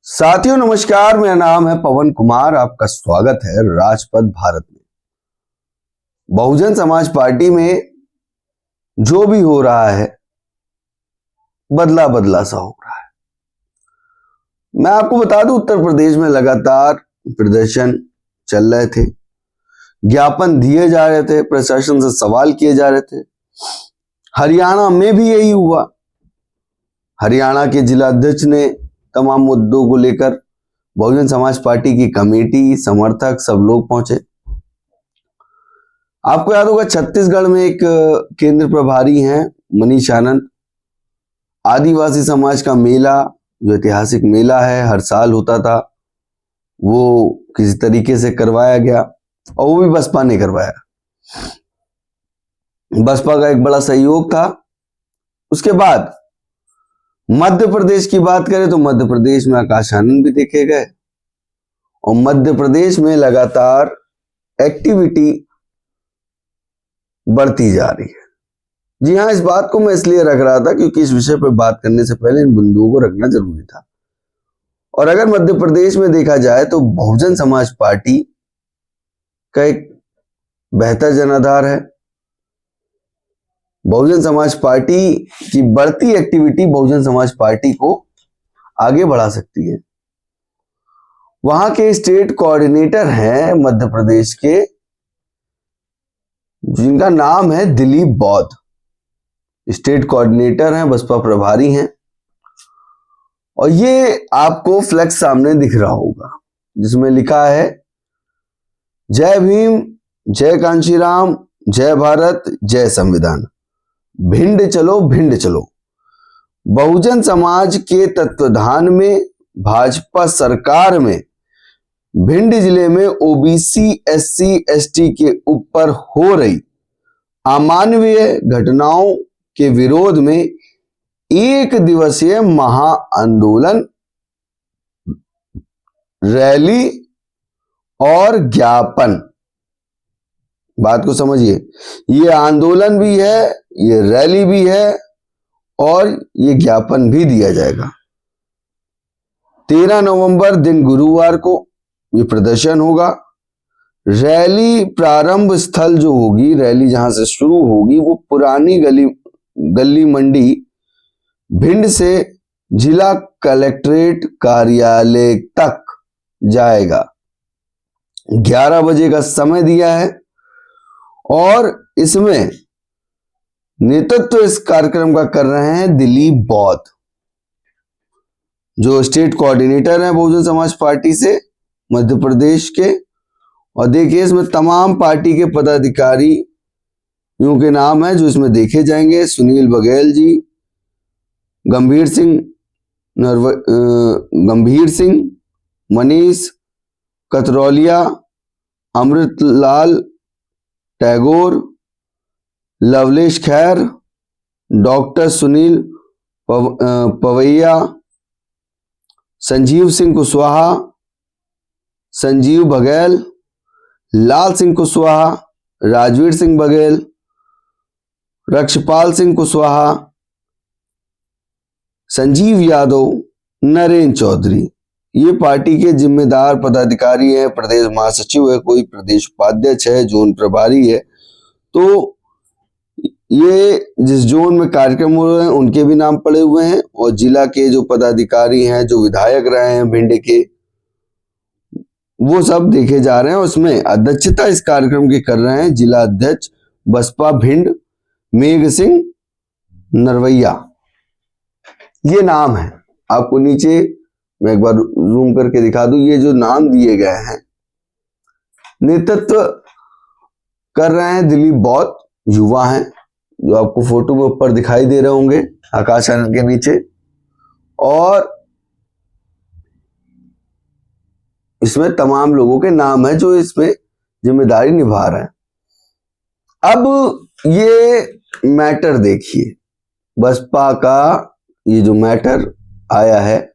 साथियों नमस्कार, मेरा नाम है पवन कुमार। आपका स्वागत है राजपथ भारत में। बहुजन समाज पार्टी में जो भी हो रहा है बदला बदला सा हो रहा है। मैं आपको बता दूं, उत्तर प्रदेश में लगातार प्रदर्शन चल रहे थे, ज्ञापन दिए जा रहे थे, प्रशासन से सवाल किए जा रहे थे। हरियाणा में भी यही हुआ। हरियाणा के जिला अध्यक्ष ने तमाम मुद्दों को लेकर बहुजन समाज पार्टी की कमेटी, समर्थक सब लोग पहुंचे। आपको याद होगा छत्तीसगढ़ में एक केंद्र प्रभारी हैं मनीष आनंद। आदिवासी समाज का मेला, जो ऐतिहासिक मेला है, हर साल होता था, वो किसी तरीके से करवाया गया और वो भी बसपा ने करवाया। बसपा का एक बड़ा सहयोग था। उसके बाद मध्य प्रदेश की बात करें तो मध्य प्रदेश में आकाश आनंद भी देखे गए और मध्य प्रदेश में लगातार एक्टिविटी बढ़ती जा रही है। जी हां, इस बात को मैं इसलिए रख रहा था क्योंकि इस विषय पर बात करने से पहले इन बिंदुओं को रखना जरूरी था। और अगर मध्य प्रदेश में देखा जाए तो बहुजन समाज पार्टी का एक बेहतर जनाधार है। बहुजन समाज पार्टी की बढ़ती एक्टिविटी बहुजन समाज पार्टी को आगे बढ़ा सकती है। वहां के स्टेट कोऑर्डिनेटर हैं मध्य प्रदेश के, जिनका नाम है दिलीप बौद्ध। स्टेट कोऑर्डिनेटर हैं, बसपा प्रभारी हैं। और ये आपको फ्लेक्स सामने दिख रहा होगा जिसमें लिखा है जय भीम, जय कांशीराम, जय भारत, जय संविधान, भिंड चलो भिंड चलो। बहुजन समाज के तत्वाधान में भाजपा सरकार में भिंड जिले में ओबीसी, एससी, एसटी के ऊपर हो रही अमानवीय घटनाओं के विरोध में एक दिवसीय महाआंदोलन, रैली और ज्ञापन। बात को समझिए, ये आंदोलन भी है, ये रैली भी है और ये ज्ञापन भी दिया जाएगा। 13 नवंबर दिन गुरुवार को ये प्रदर्शन होगा। रैली प्रारंभ स्थल जो होगी, रैली जहां से शुरू होगी, वो पुरानी गली मंडी भिंड से जिला कलेक्ट्रेट कार्यालय तक जाएगा। 11 बजे का समय दिया है और इसमें नेतृत्व इस कार्यक्रम का कर रहे हैं दिलीप बौद्ध, जो स्टेट कोऑर्डिनेटर हैं बहुजन समाज पार्टी से मध्य प्रदेश के। और देखिए, इसमें तमाम पार्टी के पदाधिकारियों के नाम हैं जो इसमें देखे जाएंगे। सुनील बघेल जी, गंभीर सिंह, मनीष कतरौलिया, अमृतलाल टैगोर, लवलेश खैर, डॉक्टर सुनील पवैया, संजीव सिंह कुशवाहा, संजीव बघेल, लाल सिंह कुशवाहा, राजवीर सिंह बघेल, रक्षपाल सिंह कुशवाहा, संजीव यादव, नरेंद्र चौधरी, ये पार्टी के जिम्मेदार पदाधिकारी हैं। प्रदेश महासचिव है, कोई प्रदेश उपाध्यक्ष है, जोन प्रभारी है। तो ये जिस जोन में कार्यक्रम हो रहे हैं उनके भी नाम पड़े हुए हैं और जिला के जो पदाधिकारी हैं, जो विधायक रहे हैं भिंड के, वो सब देखे जा रहे हैं। उसमें अध्यक्षता इस कार्यक्रम की कर रहे हैं जिला अध्यक्ष बसपा भिंड मेघ सिंह नरवैया। ये नाम है। आपको नीचे मैं एक बार जूम करके दिखा दूं, ये जो नाम दिए गए हैं, नेतृत्व कर रहे हैं दिलीप बौद्ध, युवा हैं, जो आपको फोटो में ऊपर दिखाई दे रहे होंगे आकाश आनंद के नीचे। और इसमें तमाम लोगों के नाम है जो इसमें जिम्मेदारी निभा रहे हैं। अब ये मैटर देखिए, बसपा का ये जो मैटर आया है,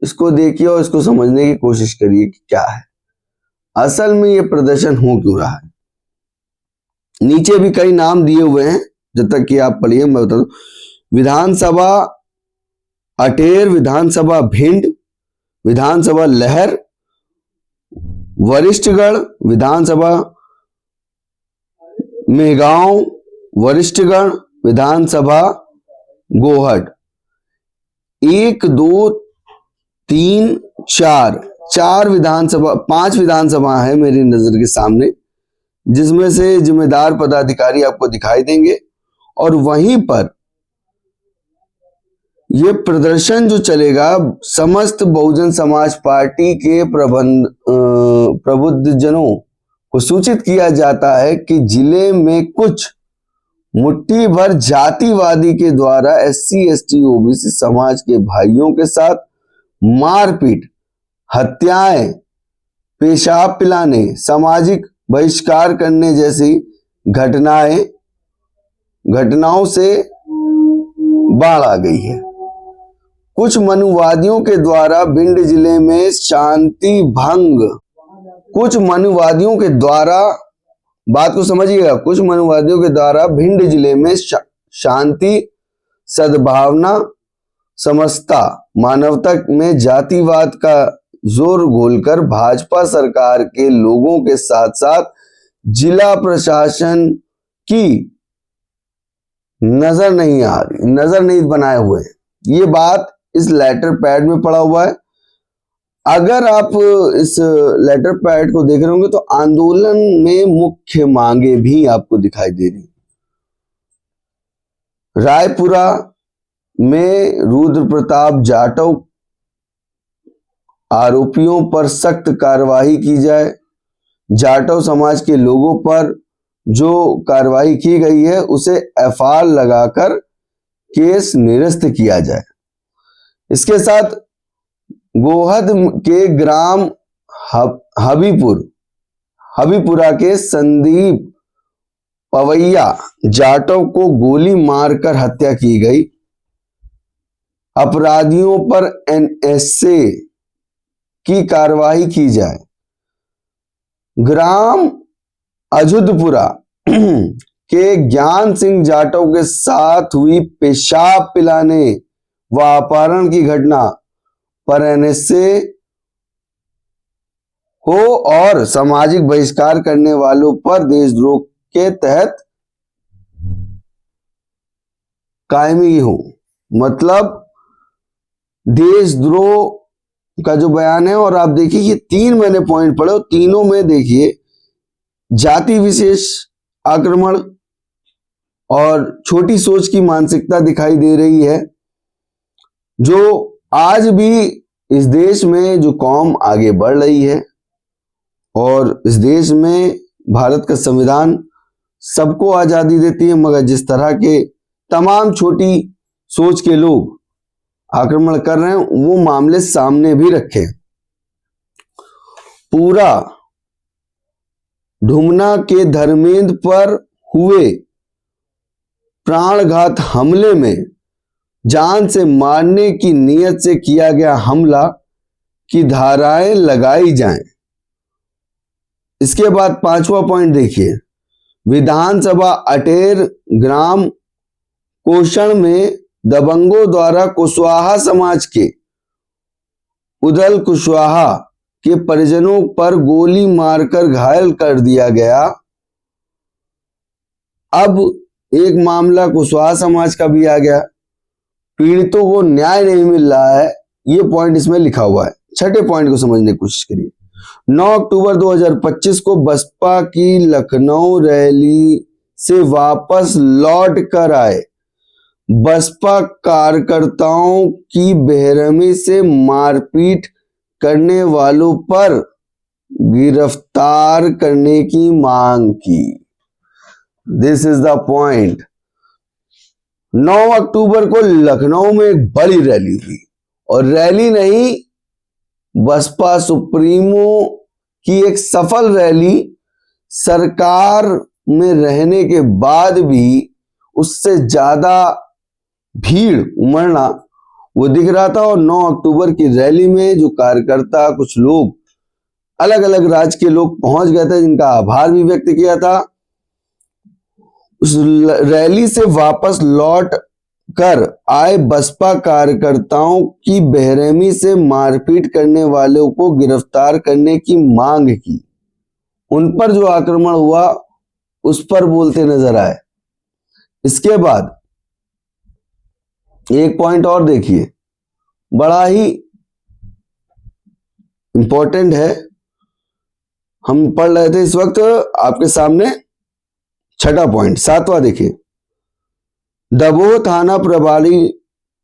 इसको देखिए और इसको समझने की कोशिश करिए कि क्या है असल में ये प्रदर्शन हो क्यों रहा है। नीचे भी कई नाम दिए हुए हैं, जब तक कि आप पढ़िए मैं बता दूं। विधानसभा अटेर, विधानसभा भिंड, विधानसभा लहर, वरिष्ठगढ़ विधानसभा मेहगांव, वरिष्ठगढ़ विधानसभा गोहट। 1 2 3 4 4 विधानसभा 5 विधानसभा है मेरी नजर के सामने, जिसमें से जिम्मेदार पदाधिकारी आपको दिखाई देंगे। और वहीं पर ये प्रदर्शन जो चलेगा, समस्त बहुजन समाज पार्टी के प्रबुद्धजनों को सूचित किया जाता है कि जिले में कुछ मुट्ठी भर जातिवादी के द्वारा SC ST OBC समाज के भाइयों के साथ मारपीट, हत्याएं, पेशाब पिलाने, सामाजिक बहिष्कार करने जैसी घटनाओं से बाढ़ आ गई है। कुछ मनुवादियों के द्वारा भिंड जिले में शांति भंग, कुछ मनुवादियों के द्वारा, बात को समझिएगा, कुछ मनुवादियों के द्वारा भिंड जिले में शांति, सद्भावना, समता, मानवता में जातिवाद का जोर घोलकर भाजपा सरकार के लोगों के साथ साथ जिला प्रशासन की नजर नहीं बनाए हुए हैं। ये बात इस लेटर पैड में पड़ा हुआ है। अगर आप इस लेटर पैड को देख रहे होंगे तो आंदोलन में मुख्य मांगे भी आपको दिखाई दे रही। रायपुरा में रुद्र प्रताप जाटव, आरोपियों पर सख्त कार्रवाई की जाए। जाटव समाज के लोगों पर जो कार्रवाई की गई है उसे FR लगाकर केस निरस्त किया जाए। इसके साथ गोहद के ग्राम हबीपुरा के संदीप पवैया जाटव को गोली मारकर हत्या की गई। अपराधियों पर NSA की कार्रवाई की जाए। ग्राम अजुदपुरा के ज्ञान सिंह जाटव के साथ हुई पेशाब पिलाने व अपहरण की घटना पर NSA हो और सामाजिक बहिष्कार करने वालों पर देशद्रोह के तहत कायमी हो। मतलब देशद्रोह का जो बयान है, और आप देखिए ये 3 मैंने पॉइंट पढ़े और तीनों में देखिए जाति विशेष आक्रमण और छोटी सोच की मानसिकता दिखाई दे रही है, जो आज भी इस देश में जो कौम आगे बढ़ रही है। और इस देश में भारत का संविधान सबको आजादी देती है, मगर जिस तरह के तमाम छोटी सोच के लोग आक्रमण कर रहे हैं वो मामले सामने भी रखे। पूरा ढुमना के धर्मेंद्र पर हुए प्राणघात हमले में जान से मारने की नीयत से किया गया हमला की धाराएं लगाई जाएं। इसके बाद 5वां पॉइंट देखिए, विधानसभा अटेर ग्राम कोषण में दबंगों द्वारा कुशवाहा समाज के उदल कुशवाहा के परिजनों पर गोली मारकर घायल कर दिया गया। अब एक मामला कुशवाहा समाज का भी आ गया। पीड़ितों को न्याय नहीं मिल रहा है, ये पॉइंट इसमें लिखा हुआ है। 6ठे पॉइंट को समझने की कोशिश करिए। 9 अक्टूबर 2025 को बसपा की लखनऊ रैली से वापस लौट कर आए बसपा कार्यकर्ताओं की बेरहमी से मारपीट करने वालों पर गिरफ्तार करने की मांग की। This is the point. 9 अक्टूबर को लखनऊ में एक बड़ी रैली हुई, और रैली नहीं, बसपा सुप्रीमो की एक सफल रैली, सरकार में रहने के बाद भी उससे ज्यादा भीड़ उमड़ना वो दिख रहा था। और 9 अक्टूबर की रैली में जो कार्यकर्ता, कुछ लोग, अलग अलग राज्य के लोग पहुंच गए थे, जिनका आभार भी व्यक्त किया था। उस रैली से वापस लौट कर आए बसपा कार्यकर्ताओं की बेरहमी से मारपीट करने वालों को गिरफ्तार करने की मांग की। उन पर जो आक्रमण हुआ उस पर बोलते नजर आए। इसके बाद एक पॉइंट और देखिए, बड़ा ही इंपॉर्टेंट है, हम पढ़ रहे थे इस वक्त आपके सामने। छठा पॉइंट, सातवां देखिए। दमोह थाना प्रभारी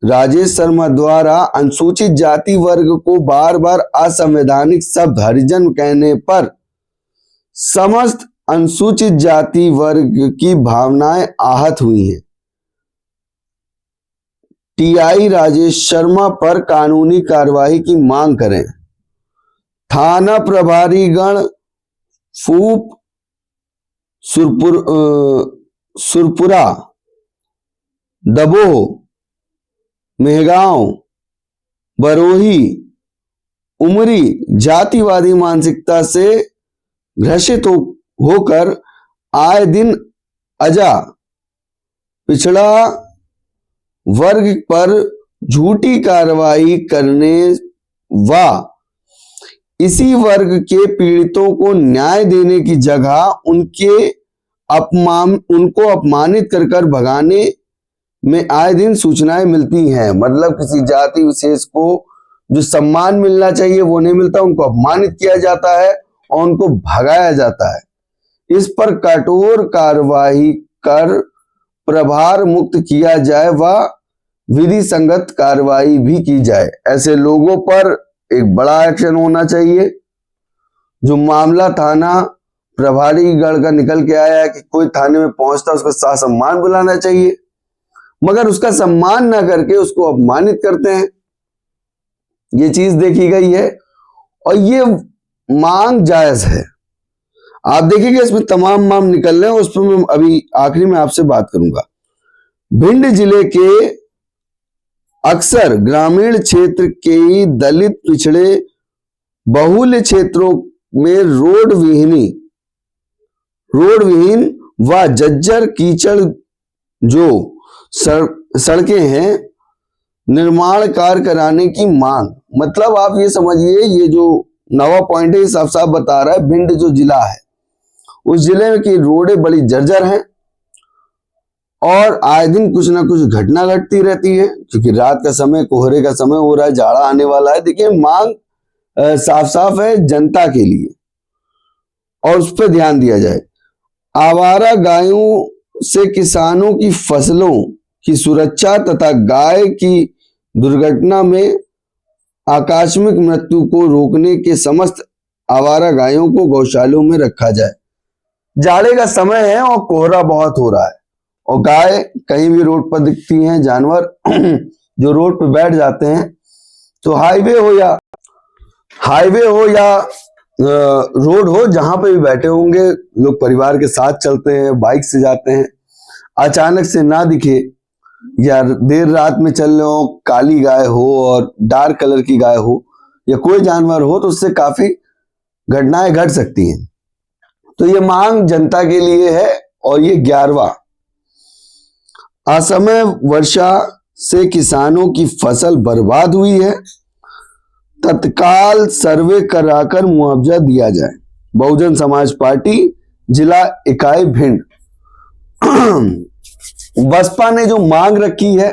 राजेश शर्मा द्वारा अनुसूचित जाति वर्ग को बार बार असंवैधानिक शब्द हरिजन कहने पर समस्त अनुसूचित जाति वर्ग की भावनाएं आहत हुई हैं। टीआई राजेश शर्मा पर कानूनी कार्रवाई की मांग करें। थाना प्रभारी गण फूप सुरपुरा, दमोह, मेहगांव, बरोही, उमरी जातिवादी मानसिकता से ग्रसित होकर आए दिन अजा पिछड़ा वर्ग पर झूठी कार्रवाई करने व इसी वर्ग के पीड़ितों को न्याय देने की जगह उनको अपमानित कर भगाने में आए दिन सूचनाएं मिलती हैं। मतलब किसी जाति विशेष को जो सम्मान मिलना चाहिए वो नहीं मिलता, उनको अपमानित किया जाता है और उनको भगाया जाता है। इस पर कठोर कार्रवाई कर प्रभार मुक्त किया जाए व विधि संगत कार्रवाई भी की जाए। ऐसे लोगों पर एक बड़ा एक्शन होना चाहिए। जो मामला थाना प्रभारी गढ़ का निकल के आया है कि कोई थाने में पहुंचता उसका सम्मान बुलाना चाहिए, मगर उसका सम्मान ना करके उसको अपमानित करते हैं। ये चीज देखी गई है और ये मांग जायज है। आप देखिएगा इसमें तमाम मामले निकल रहे हैं, उस पर मैं अभी आखिरी में आपसे बात करूंगा। भिंड जिले के अक्सर ग्रामीण क्षेत्र के दलित पिछड़े बहुल्य क्षेत्रों में रोड विहीन व जर्जर कीचड़ जो सड़कें हैं, निर्माण कार्य कराने की मांग। मतलब आप ये समझिए, ये जो नवा पॉइंट है साफ साफ बता रहा है भिंड जो जिला है उस जिले की रोडें बड़ी जर्जर हैं और आए दिन कुछ ना कुछ घटना घटती रहती है, क्योंकि रात का समय, कोहरे का समय हो रहा है, जाड़ा आने वाला है। देखिए मांग साफ साफ है जनता के लिए और उस पर ध्यान दिया जाए। आवारा गायों से किसानों की फसलों की सुरक्षा तथा गाय की दुर्घटना में आकस्मिक मृत्यु को रोकने के समस्त आवारा गायों को गौशालों में रखा जाए। जाड़े का समय है और कोहरा बहुत हो रहा है और गाय कहीं भी रोड पर दिखती हैं, जानवर जो रोड पर बैठ जाते हैं। तो हाईवे हो या रोड हो, जहां पे भी बैठे होंगे लोग परिवार के साथ चलते हैं, बाइक से जाते हैं, अचानक से ना दिखे या देर रात में चल रहे हो, काली गाय हो और डार्क कलर की गाय हो या कोई जानवर हो, तो उससे काफी घटनाएं घट सकती हैं। तो ये मांग जनता के लिए है। और ये 11वां, असमय वर्षा से किसानों की फसल बर्बाद हुई है, तत्काल सर्वे कराकर मुआवजा दिया जाए। बहुजन समाज पार्टी जिला इकाई भिंड। बसपा ने जो मांग रखी है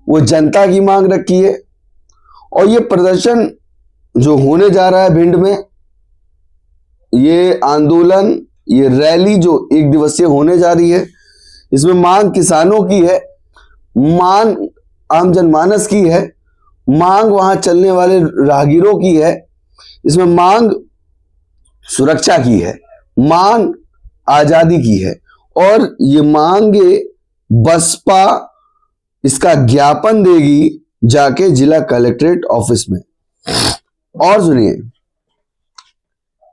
वो जनता की मांग रखी है और ये प्रदर्शन जो होने जा रहा है भिंड में, ये आंदोलन, ये रैली जो 1 दिवसीय होने जा रही है, इसमें मांग किसानों की है, मांग आम जनमानस की है, मांग वहां चलने वाले राहगीरों की है, इसमें मांग सुरक्षा की है, मांग आजादी की है और ये मांगे बसपा इसका ज्ञापन देगी जाके जिला कलेक्ट्रेट ऑफिस में। और सुनिए,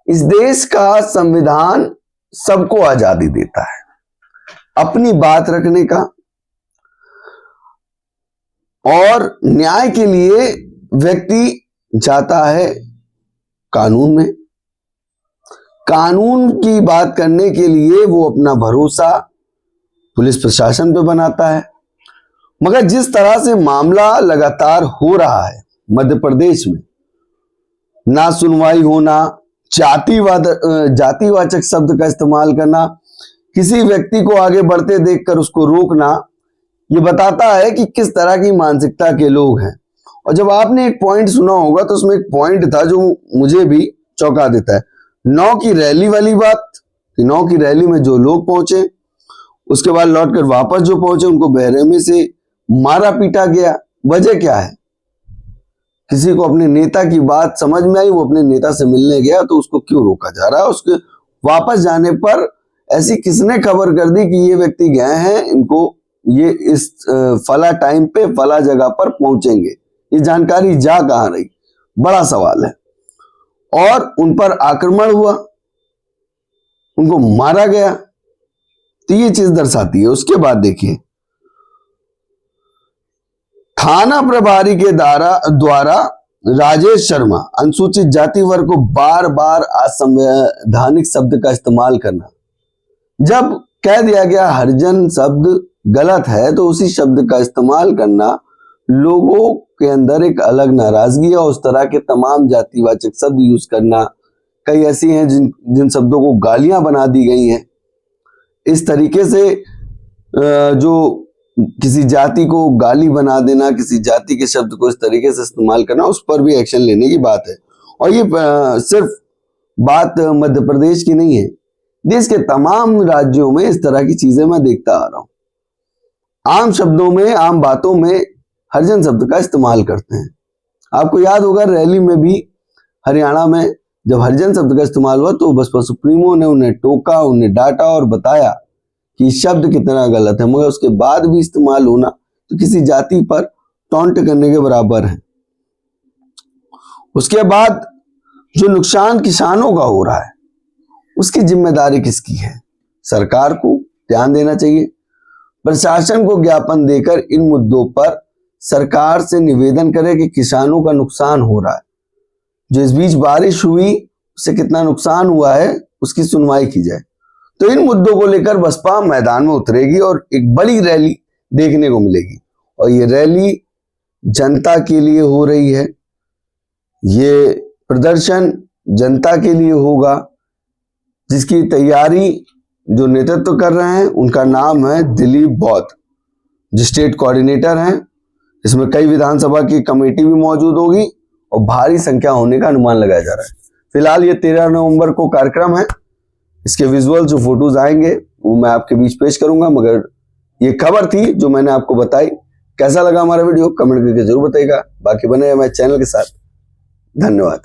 इस देश का संविधान सबको आजादी देता है अपनी बात रखने का और न्याय के लिए व्यक्ति जाता है कानून में। कानून की बात करने के लिए वो अपना भरोसा पुलिस प्रशासन पे बनाता है मगर जिस तरह से मामला लगातार हो रहा है मध्य प्रदेश में, ना सुनवाई होना, जातिवाचक शब्द का इस्तेमाल करना, किसी व्यक्ति को आगे बढ़ते देखकर उसको रोकना, ये बताता है कि किस तरह की मानसिकता के लोग हैं। और जब आपने एक पॉइंट सुना होगा तो उसमें एक पॉइंट था जो मुझे भी चौंका देता है, 9 की रैली वाली बात, कि 9 की रैली में जो लोग पहुंचे, उसके बाद लौटकर वापस जो पहुंचे उनको बेरहमी से मारा पीटा गया। वजह क्या है? किसी को अपने नेता की बात समझ में आई, वो अपने नेता से मिलने गया, तो उसको क्यों रोका जा रहा है? उसके वापस जाने पर ऐसी किसने खबर कर दी कि ये व्यक्ति गए हैं, इनको ये इस फला टाइम पे फला जगह पर पहुंचेंगे? ये जानकारी जा कहां रही? बड़ा सवाल है। और उन पर आक्रमण हुआ, उनको मारा गया, तो ये चीज दर्शाती है। उसके बाद देखिए, थाना प्रभारी के द्वारा राजेश शर्मा, अनुसूचित जाति वर्ग को बार बार असंवैधानिक शब्द का इस्तेमाल करना। जब कह दिया गया हरिजन शब्द गलत है तो उसी शब्द का इस्तेमाल करना, लोगों के अंदर एक अलग नाराजगी है। उस तरह के तमाम जातिवाचक शब्द यूज करना, कई ऐसी हैं जिन शब्दों को गालियां बना दी गई हैं। इस तरीके से जो किसी जाति को गाली बना देना, किसी जाति के शब्द को इस तरीके से इस्तेमाल करना, उस पर भी एक्शन लेने की बात है। और ये सिर्फ बात मध्य प्रदेश की नहीं है, देश के तमाम राज्यों में इस तरह की चीजें मैं देखता आ रहा हूं। आम शब्दों में, आम बातों में हरिजन शब्द का इस्तेमाल करते हैं। आपको याद होगा रैली में भी हरियाणा में जब हरिजन शब्द का इस्तेमाल हुआ तो बसपा सुप्रीमो ने उन्हें टोका, उन्हें डांटा और बताया कि शब्द कितना गलत है, मगर उसके बाद भी इस्तेमाल होना तो किसी जाति पर टॉन्ट करने के बराबर है। उसके बाद जो नुकसान किसानों का हो रहा है, उसकी जिम्मेदारी किसकी है? सरकार को ध्यान देना चाहिए। प्रशासन को ज्ञापन देकर इन मुद्दों पर सरकार से निवेदन करे कि किसानों का नुकसान हो रहा है, जो इस बीच बारिश हुई उससे कितना नुकसान हुआ है उसकी सुनवाई की जाए। तो इन मुद्दों को लेकर बसपा मैदान में उतरेगी और एक बड़ी रैली देखने को मिलेगी। और ये रैली जनता के लिए हो रही है, ये प्रदर्शन जनता के लिए होगा, जिसकी तैयारी जो नेतृत्व कर रहे हैं उनका नाम है दिलीप बौद्ध, जो स्टेट कोऑर्डिनेटर हैं। इसमें कई विधानसभा की कमेटी भी मौजूद होगी और भारी संख्या होने का अनुमान लगाया जा रहा है। फिलहाल ये 13 नवंबर को कार्यक्रम है। इसके विजुअल जो फोटोज आएंगे वो मैं आपके बीच पेश करूंगा, मगर ये खबर थी जो मैंने आपको बताई। कैसा लगा हमारा वीडियो कमेंट करके जरूर बताइएगा। बाकी बने हमारे चैनल के साथ। धन्यवाद।